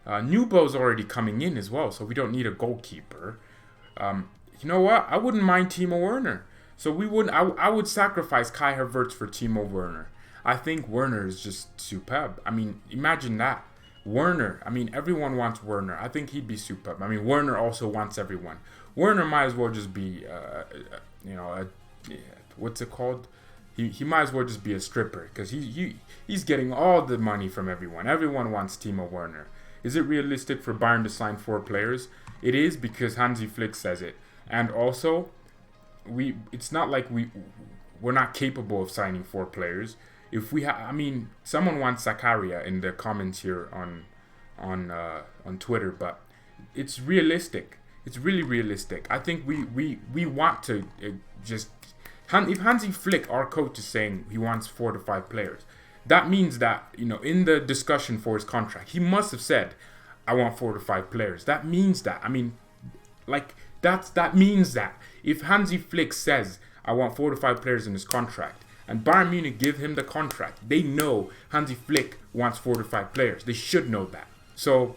Speaker 1: Nubo's already coming in as well, so we don't need a goalkeeper. You know what? I wouldn't mind Timo Werner. So we wouldn't. I would sacrifice Kai Havertz for Timo Werner. I think Werner is just superb. I mean, imagine that. Werner, I mean, everyone wants Werner. I think he'd be superb. I mean, Werner also wants everyone. Werner might as well just be, what's it called? He might as well just be a stripper because he's getting all the money from everyone. Everyone wants Timo Werner. Is it realistic for Bayern to sign 4 players? It is because Hansi Flick says it. And also, it's not like we're not capable of signing 4 players. If we someone wants Zakaria in the comments here on Twitter, but it's realistic. It's really realistic. I think we want to just. If Hansi Flick, our coach, is saying he wants 4 to 5 players, that means that in the discussion for his contract, he must have said, "I want 4 to 5 players." That means that. I mean, that means that if Hansi Flick says, "I want 4 to 5 players in his contract," and Bayern Munich give him the contract, they know Hansi Flick wants 4 to 5 players. They should know that. So,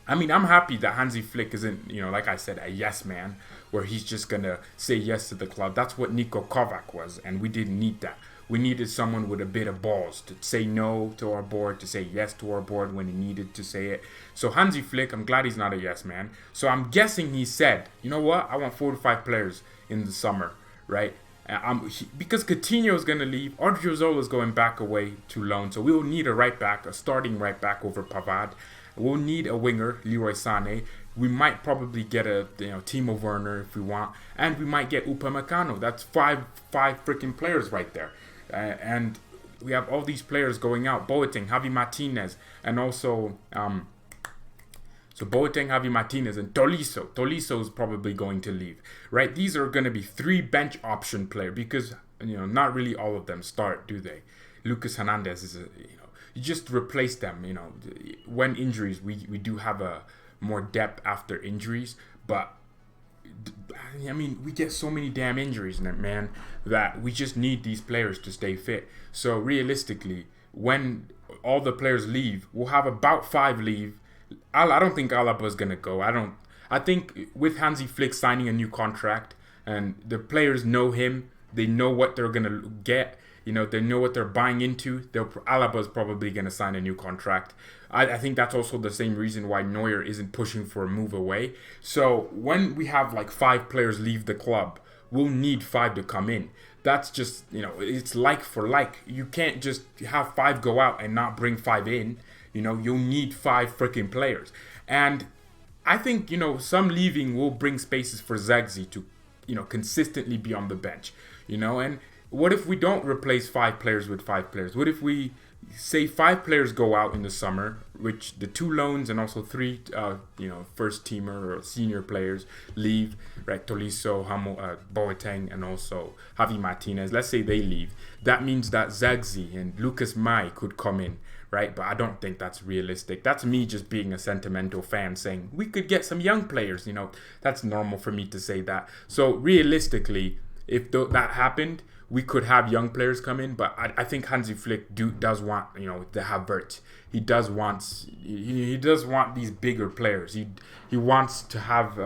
Speaker 1: I mean, I'm happy that Hansi Flick isn't, like I said, a yes man, where he's just going to say yes to the club. That's what Niko Kovac was, and we didn't need that. We needed someone with a bit of balls to say no to our board, to say yes to our board when he needed to say it. So Hansi Flick, I'm glad he's not a yes man. So I'm guessing he said, you know what, I want 4 to 5 players in the summer, right? Because Coutinho is going to leave, Odriozola is going back away to loan, so we will need a right back, a starting right back over Pavard. We'll need a winger, Leroy Sane. We might probably get a Timo Werner if we want, and we might get Upamecano. That's five freaking players right there, and we have all these players going out: Boateng, Javi Martinez, and also so Boateng, Javi Martinez, and Tolisso. Tolisso is probably going to leave, right? These are going to be 3 bench option players because not really all of them start, do they? Lucas Hernandez is you just replace them. When injuries, we do have a more depth after injuries, but I mean, we get so many damn injuries, man, that we just need these players to stay fit. So realistically, when all the players leave, we'll have about 5 leave. I don't think Alaba is gonna go. I think with Hansi Flick signing a new contract and the players know him, they know what they're gonna get. They know what they're buying into. Alaba's probably going to sign a new contract. I think that's also the same reason why Neuer isn't pushing for a move away. So when we have 5 players leave the club, we'll need 5 to come in. That's just, it's like for like. You can't just have 5 go out and not bring 5 in. You'll need 5 freaking players. And I think, some leaving will bring spaces for Zagzi to, consistently be on the bench. And what if we don't replace 5 players with 5 players? What if we say 5 players go out in the summer, which the 2 loans and also 3, first teamer or senior players leave, right? Tolisso, Boateng, and also Javi Martinez. Let's say they leave. That means that Zagzi and Lucas Mai could come in, right? But I don't think that's realistic. That's me just being a sentimental fan saying we could get some young players. That's normal for me to say that. So realistically, if that happened, we could have young players come in, but I think Hansi Flick does want, the Havertz. he does want these bigger players. He wants to have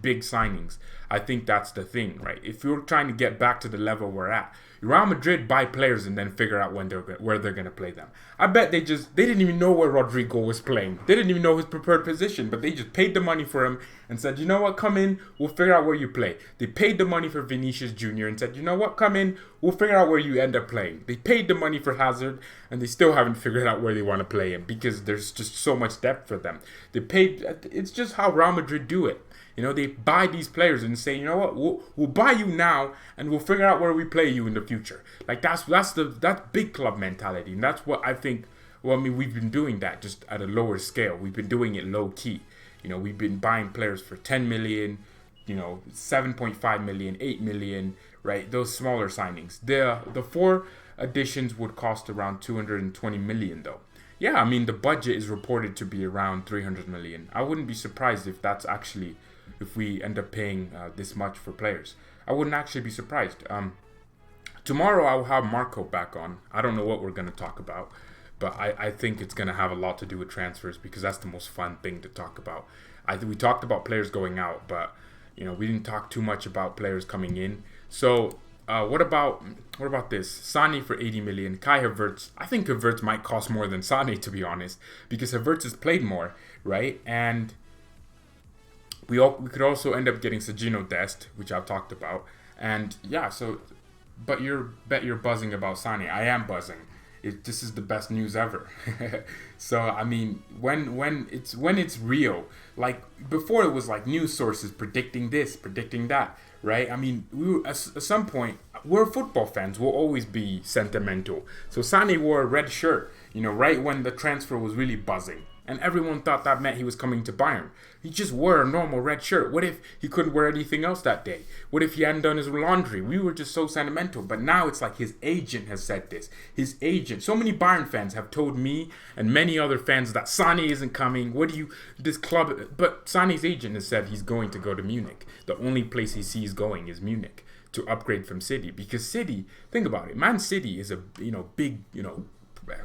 Speaker 1: big signings. I think that's the thing, right? If you're trying to get back to the level we're at, Real Madrid buy players and then figure out where they're gonna play them. I bet they didn't even know where Rodrigo was playing. They didn't even know his preferred position, but they just paid the money for him and said, you know what, come in, we'll figure out where you play. They paid the money for Vinicius Jr. and said, you know what, come in, we'll figure out where you end up playing. They paid the money for Hazard and they still haven't figured out where they want to play him because there's just so much depth for them. It's just how Real Madrid do it. They buy these players and say, you know what, we'll buy you now and we'll figure out where we play you in the future. Like that's big club mentality, and that's what I think. Well, I mean, we've been doing that just at a lower scale. We've been doing it low key. We've been buying players for 10 million, 7.5 million, 8 million, right? Those smaller signings. The 4 additions would cost around 220 million though. Yeah, I mean, the budget is reported to be around 300 million. I wouldn't be surprised if we end up paying this much for players. I wouldn't actually be surprised. Tomorrow I'll have Marco back on. I don't know what we're going to talk about, but I think it's going to have a lot to do with transfers because that's the most fun thing to talk about. We talked about players going out, but we didn't talk too much about players coming in. So what about this? Sane for 80 million. Kai Havertz. I think Havertz might cost more than Sane, to be honest, because Havertz has played more, right? And we could also end up getting Sergino Dest, which I've talked about. And yeah, but you're buzzing about Sane. I am buzzing. This is the best news ever. So I mean, when it's real, like before it was like news sources predicting this, predicting that, right? I mean, at some point we're football fans. We'll always be sentimental. So Sane wore a red shirt, right when the transfer was really buzzing. And everyone thought that meant he was coming to Bayern. He just wore a normal red shirt. What if he couldn't wear anything else that day? What if he hadn't done his laundry? We were just so sentimental. But now it's like his agent has said this. His agent. So many Bayern fans have told me and many other fans that Sane isn't coming. This club... But Sane's agent has said he's going to go to Munich. The only place he sees going is Munich to upgrade from City. Because City, think about it. Man City is a big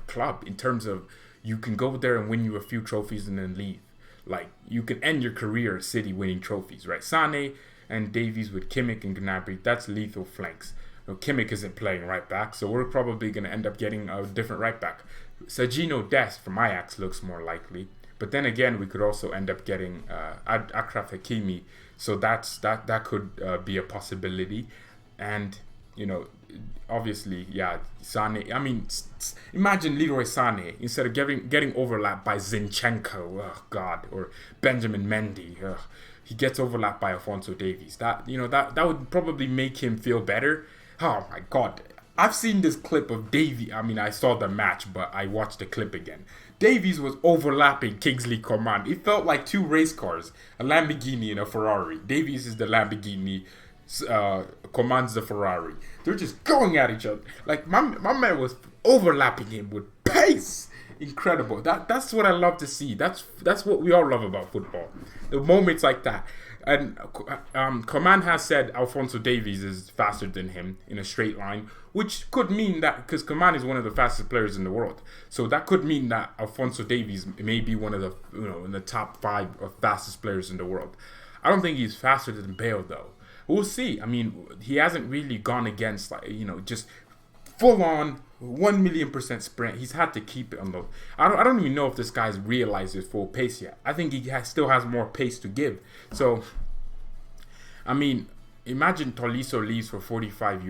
Speaker 1: club in terms of... You can go there and win you a few trophies and then leave. Like, you can end your career at City winning trophies, right? Sane and Davies with Kimmich and Gnabry, that's lethal flanks. Kimmich isn't playing right back, so we're probably going to end up getting a different right back. Sergino Dest from Ajax looks more likely. But then again, we could also end up getting Achraf Hakimi, so that could be a possibility. And, obviously, yeah, Sane. I mean, imagine Leroy Sane instead of getting overlapped by Zinchenko, oh God, or Benjamin Mendy. He gets overlapped by Alphonso Davies. That would probably make him feel better. Oh my God, I've seen this clip of Davies. I mean, I saw the match, but I watched the clip again. Davies was overlapping Kingsley Coman. It felt like 2 race cars, a Lamborghini and a Ferrari. Davies is the Lamborghini. Coman's the Ferrari. They're just going at each other. Like my man was overlapping him with pace. Incredible. That's what I love to see. That's what we all love about football. The moments like that. And Coman has said Alphonso Davies is faster than him in a straight line, which could mean that because Coman is one of the fastest players in the world, so that could mean that Alphonso Davies may be one of the in the top 5 of fastest players in the world. I don't think he's faster than Bale though. We'll see. I mean, he hasn't really gone against just full on 1,000,000% sprint. He's had to keep it on the. I don't even know if this guy's realized his full pace yet. I think he still has more pace to give. So, I mean, imagine Tolisso leaves for 45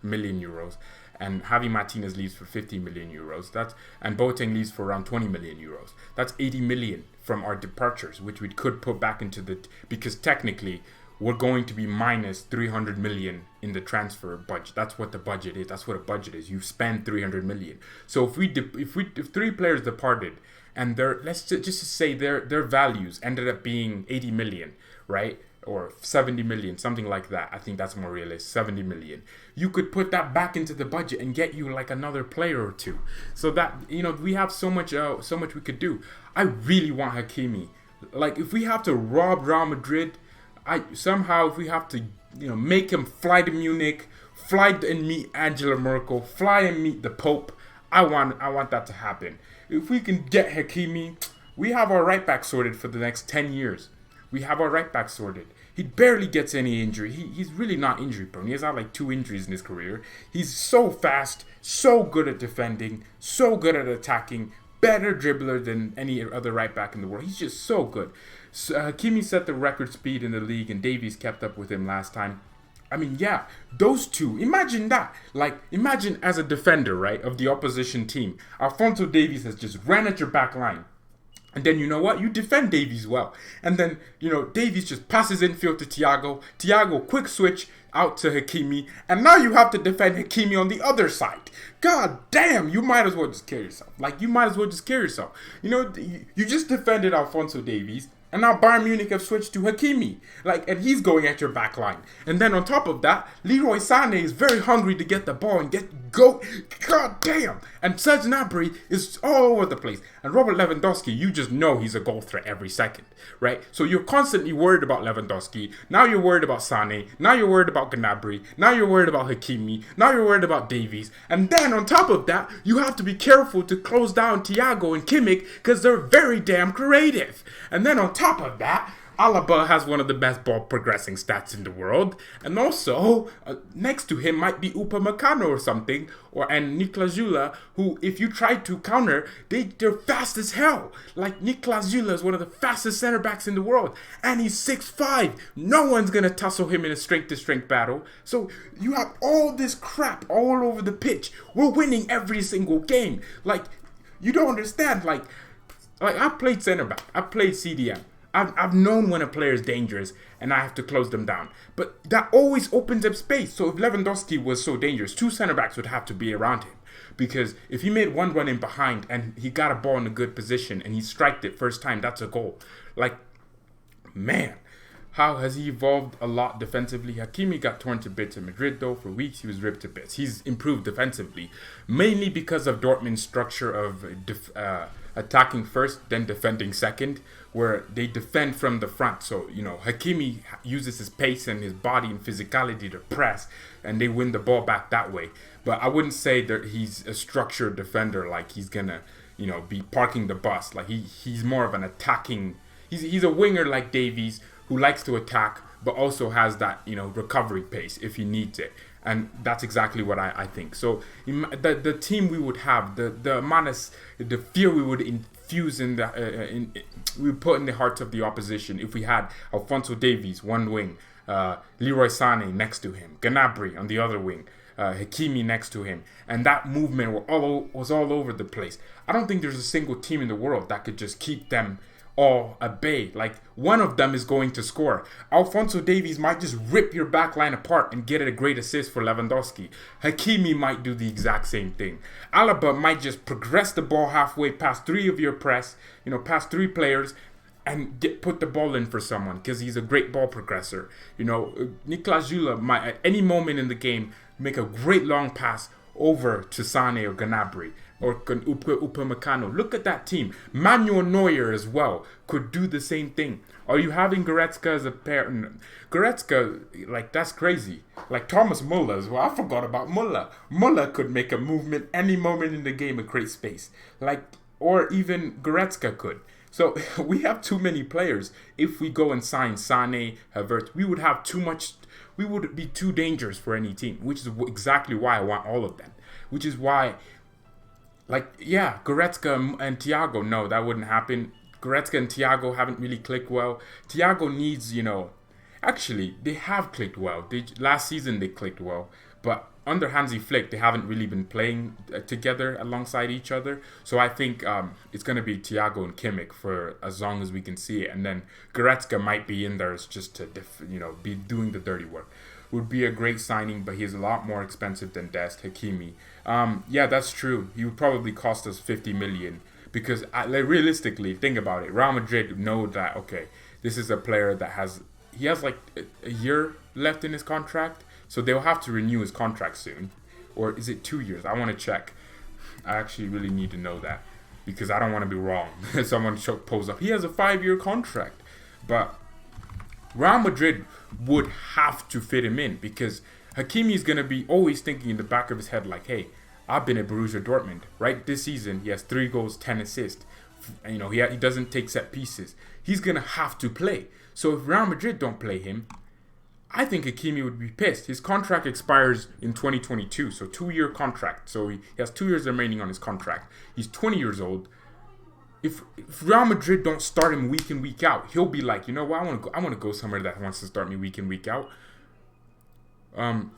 Speaker 1: million euros, and Javi Martinez leaves for 50 million euros. And Boateng leaves for around 20 million euros. That's 80 million from our departures, which we could put back into because technically. We're going to be minus 300 million in the transfer budget. That's what the budget is. That's what a budget is. You spend 300 million. So if 3 players departed and let's just say their values ended up being 80 million, right? Or 70 million, something like that. I think that's more realistic. 70 million. You could put that back into the budget and get you like another player or 2. So that we have so much we could do. I really want Hakimi. Like if we have to rob Real Madrid. If we have to, make him fly to Munich, fly and meet Angela Merkel, fly and meet the Pope, I want that to happen. if we can get Hakimi, we have our right back sorted for the next 10 years. We have our right back sorted. He barely gets any injury. He's really not injury prone. He has had like 2 injuries in his career. He's so fast, so good at defending, so good at attacking, better dribbler than any other right back in the world. He's just so good. So, Hakimi set the record speed in the league, and Davies kept up with him last time. I mean, yeah, those two. Imagine that. Like, imagine as a defender, right, of the opposition team, Alphonso Davies has just ran at your back line. And then, you know what? You defend Davies well. And then, you know, Davies just passes infield to THIAGO. THIAGO, quick switch out to Hakimi. And now you have to defend Hakimi on the other side. God damn, you might as well just kill yourself. Like, you might as well just kill yourself. You know, you just defended Alphonso Davies. And now Bayern Munich have switched to Hakimi. Like, and he's going at your back line. And then on top of that, Leroy Sane is very hungry to get the ball and go. God damn. And Serge Gnabry is all over the place. And Robert Lewandowski, you just know he's a goal threat every second, right? So you're constantly worried about Lewandowski. Now you're worried about Sane. Now you're worried about Gnabry. Now you're worried about Hakimi. Now you're worried about Davies. And then on top of that, you have to be careful to close down THIAGO and Kimmich because they're very damn creative. And then on top of that, Alaba has one of the best ball progressing stats in the world, and also next to him might be Upamecano or something, and Niklas Süle, who if you try to counter, they're fast as hell. Like Niklas Süle is one of the fastest center backs in the world, and he's 6'5". No one's gonna tussle him in a strength to strength battle. So you have all this crap all over the pitch. We're winning every single game. Like, you don't understand. Like I've played center back. I've played CDM. I've known when a player is dangerous and I have to close them down. But that always opens up space. So if Lewandowski was so dangerous, 2 center backs would have to be around him. Because if he made one run in behind and he got a ball in a good position and he striked it first time, that's a goal. Like, man, how has he evolved a lot defensively? Hakimi got torn to bits in Madrid, though. For weeks, he was ripped to bits. He's improved defensively, mainly because of Dortmund's structure of attacking first, then defending second, where they defend from the front. So, you know, Hakimi uses his pace and his body and physicality to press, and they win the ball back that way. But I wouldn't say that he's a structured defender, like he's gonna, you know, be parking the bus. Like he's more of an attacking. He's a winger like Davies, who likes to attack, but also has that, you know, recovery pace if he needs it. And that's exactly what I think. So the team we would have, the amount of the fear we would infuse we would put in the hearts of the opposition if we had Alphonso Davies one wing, Leroy Sane next to him, Gnabry on the other wing, Hakimi next to him, and that movement was all over the place. I don't think there's a single team in the world that could just keep them all at bay. Like, one of them is going to score. Alphonso Davies might just rip your back line apart and get a great assist for Lewandowski. Hakimi might do the exact same thing. Alaba might just progress the ball halfway past 3 of your press, you know, past 3 players, and put the ball in for someone because he's a great ball progressor. You know, Niklas Süle might at any moment in the game make a great long pass over to Sane or Gnabry or Upamecano. Look at that team. Manuel Neuer as well could do the same thing. Are you having Goretzka as a pair? Goretzka, like, that's crazy. Like Thomas Muller as well. I forgot about Muller. Muller could make a movement any moment in the game and create space. Like, or even Goretzka could. So we have too many players. If we go and sign Sane, Havertz, we would have too much. We would be too dangerous for any team, which is exactly why I want all of them. Which is why, like, yeah, Goretzka and THIAGO, no, that wouldn't happen. Goretzka and THIAGO haven't really clicked well. THIAGO needs, you know, actually, they have clicked well. Last season they clicked well, but under HANSI Flick, they haven't really been playing together alongside each other. So I think it's going to be THIAGO and Kimmich for as long as we can see it. And then Goretzka might be in there just to, be doing the dirty work. Would be a great signing, but he's a lot more expensive than Dest, Hakimi. Yeah, that's true. He would probably cost us 50 million because realistically, think about it. Real Madrid know that, okay, this is a player that has like a year left in his contract. So they'll have to renew his contract soon. Or is it 2 years? I want to check. I actually really need to know that. Because I don't want to be wrong. Someone pulls up. He has a 5-year contract. But Real Madrid would have to fit him in. Because Hakimi is going to be always thinking in the back of his head like, hey, I've been at Borussia Dortmund, right? This season, he has 3 goals, 10 assists. You know, he doesn't take set pieces. He's going to have to play. So if Real Madrid don't play him, I think Hakimi would be pissed. His contract expires in 2022, so 2-year contract. So he has 2 years remaining on his contract. He's 20 years old. If Real Madrid don't start him week in, week out, he'll be like, you know what, I want to go somewhere that wants to start me week in, week out.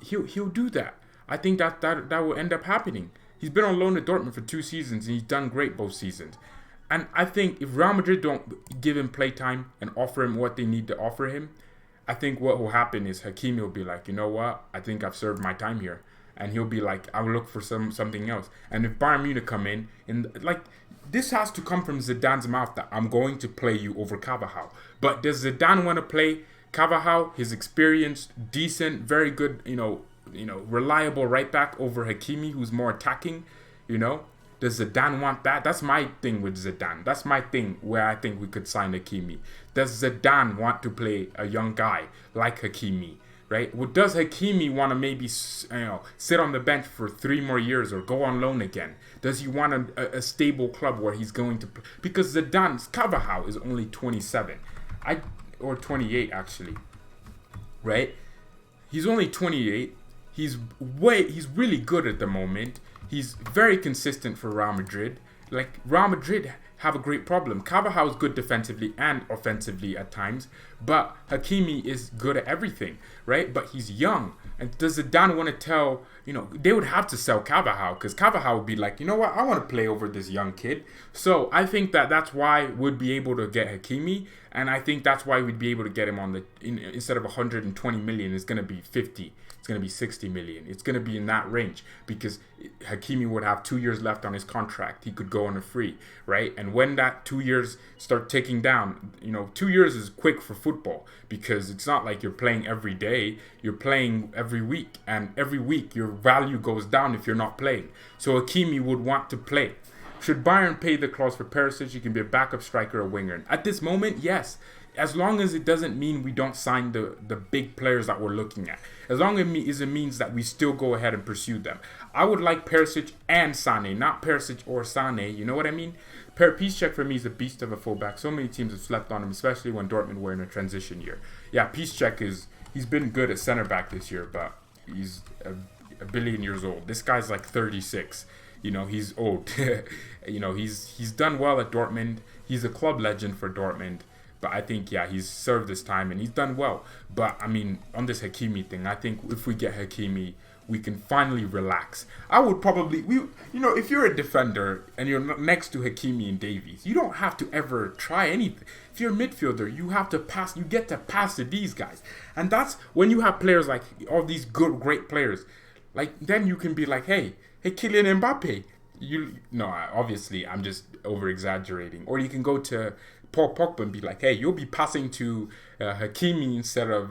Speaker 1: He'll do that. I think that will end up happening. He's been on loan at Dortmund for 2 seasons, and he's done great both seasons. And I think if Real Madrid don't give him playtime and offer him what they need to offer him, I think what will happen is Hakimi will be like, you know what, I think I've served my time here. And he'll be like, I will look for something else. And if Bayern Munich come in, and like, this has to come from Zidane's mouth that I'm going to play you over Carvajal. But does Zidane want to play Carvajal, his experienced, decent, very good, reliable right back over Hakimi, who's more attacking, Does Zidane want that? That's my thing with Zidane. That's my thing where I think we could sign Hakimi. Does Zidane want to play a young guy like Hakimi, right? Well, does Hakimi want to maybe sit on the bench for 3 more years or go on loan again? Does he want a stable club where he's going to... Because Zidane's Carvajal is only 27. Or 28, actually. Right? He's only 28. He's really good at the moment. He's very consistent for Real Madrid. Like, Real Madrid have a great problem. Carvajal is good defensively and offensively at times, but Hakimi is good at everything, right? But he's young. And does Zidane want to tell, they would have to sell Carvajal, because Carvajal would be like, you know what, I want to play over this young kid. So I think that's why we'd be able to get Hakimi, and I think that's why we'd be able to get him on instead of 120 million, it's going to be 50. It's going to be 60 million. It's going to be in that range because Hakimi would have 2 years left on his contract. He could go on a free, right? And when that 2 years start ticking down, 2 years is quick for football because it's not like you're playing every day. You're playing every week, and every week your value goes down if you're not playing. So Hakimi would want to play. Should Bayern pay the clause for Perisic? He can be a backup striker or winger. And at this moment, yes. As long as it doesn't mean we don't sign the big players that we're looking at. As long as it means that we still go ahead and pursue them. I would like Perisic and Sane, not Perisic or Sane, you know what I mean? Piszczek for me is a beast of a fullback. So many teams have slept on him, especially when Dortmund were in a transition year. Yeah, Piszczek he's been good at center back this year, but he's a billion years old. This guy's like 36. He's old. He's done well at Dortmund. He's a club legend for Dortmund. But I think, he's served his time and he's done well. But, on this Hakimi thing, I think if we get Hakimi, we can finally relax. I would probably, if you're a defender and you're next to Hakimi and Davies, you don't have to ever try anything. If you're a midfielder, you have to pass, you get to pass to these guys. And that's when you have players like all these great players. Like, then you can be like, hey, Kylian Mbappe. Obviously, I'm just over-exaggerating. Or you can go to Paul Pogba and be like, hey, you'll be passing to Hakimi instead of,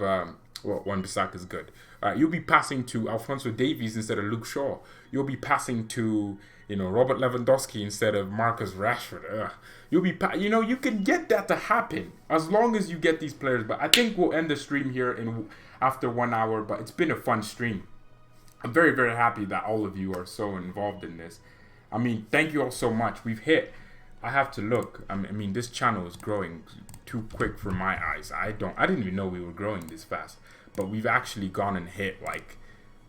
Speaker 1: Wan-Bissaka is good. You'll be passing to Alphonso Davies instead of Luke Shaw. You'll be passing to, Robert Lewandowski instead of Marcus Rashford. You'll be, you can get that to happen as long as you get these players. But I think we'll end the stream here after 1 hour. But it's been a fun stream. I'm very, very happy that all of you are so involved in this. Thank you all so much. I have to look. This channel is growing too quick for my eyes. I didn't even know we were growing this fast. But we've actually gone and hit like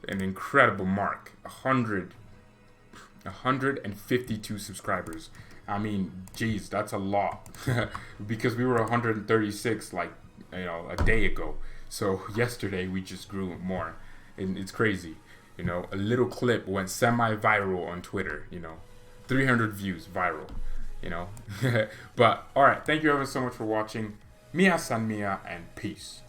Speaker 1: an incredible mark. 152 subscribers. Geez, that's a lot. Because we were 136 a day ago. So yesterday we just grew more. And it's crazy. A little clip went semi-viral on Twitter, 300 views viral. But all right, thank you ever so much for watching. Mia san mia and peace.